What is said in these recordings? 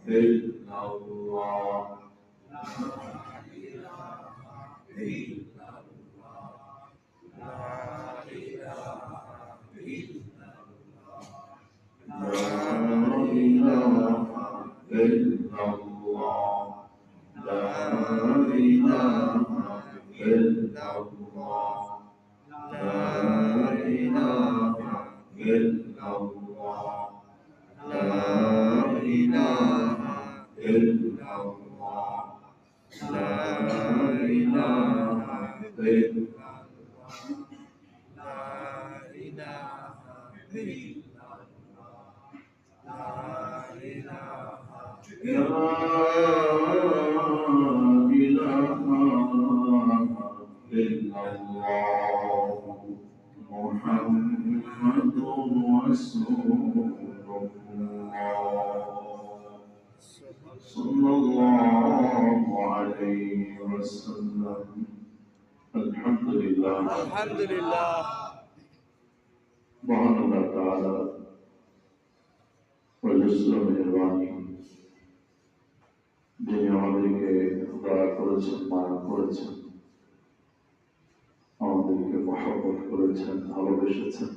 إلا الله لا إله إلا الله لا إله إلا لا إله إلا الله لا إله إلا الله لا إله إلا الله لا إله إلا الله لا إله إلا الله لا إله إلا يا إله إلا الله محمد رسول الله صلى الله عليه وسلم الحمد لله الحمد لله মহান আল্লাহ তাআলা অজস্র মেহেরবানি যিনি আমাদেরকে দয়া করেছেন মায়া করেছেন আমাদেরকে মহব্বত করেছেন ভালোবেসেছেন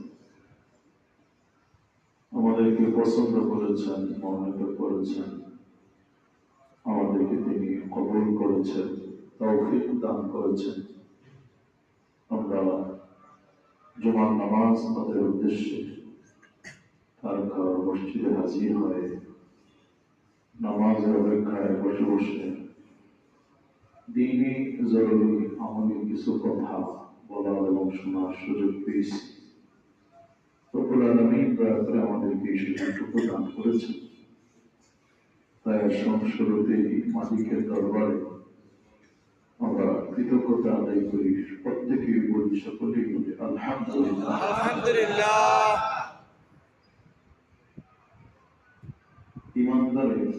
আমাদেরকে পছন্দ করেছেন মনোনীত করেছেন আমাদেরকে তিনি কবুল করেছেন তৌফিক দান করেছেন আমরা জুমার নামাজ তাদের উদ্দেশ্যে তারকার মসজিদে হাজির হয়ে নামাজের অপেক্ষায় বসে বসে দিনই জরুরি আমলি কিছু কথা বলার এবং শোনার সুযোগ পেয়েছি রব্বুল আলামিন দয়া করে আমাদেরকে এই সুযোগটুকু দান করেছেন তাই সংস্কৃতি মালিকের দরবারে আমরা কৃতজ্ঞতা আদায় করি প্রত্যেকেই বলি সকলেই বলি আলহামদুলিল্লাহ আলহামদুলিল্লাহ ইমানদারের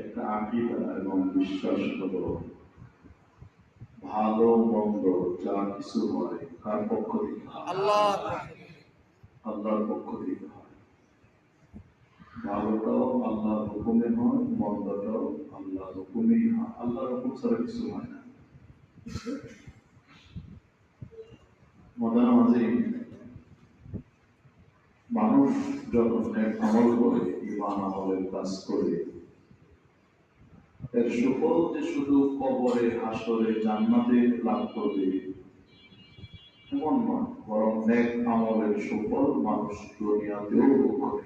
একটা আকীদা এবং বিশ্বাস হলো ভালো মন্দ যা কিছু হয় কার পক্ষ থেকে আল্লাহর পক্ষ থেকে হয় ভালোটাও আল্লাহর হুকুমে হয় মন্দটাও আল্লাহর হুকুমেই হয় আল্লাহর হুকুম ছাড়া কিছু হয় না মাঝে মানুষ যখন এক আমল করে ঈমান আমলের কাজ করে এর সুফল যে শুধু কবরে হাসরে জান্নাতে লাভ করবে এমন নয় বরং নেক আমলের সুফল মানুষ দুনিয়াতেও ভোগ করে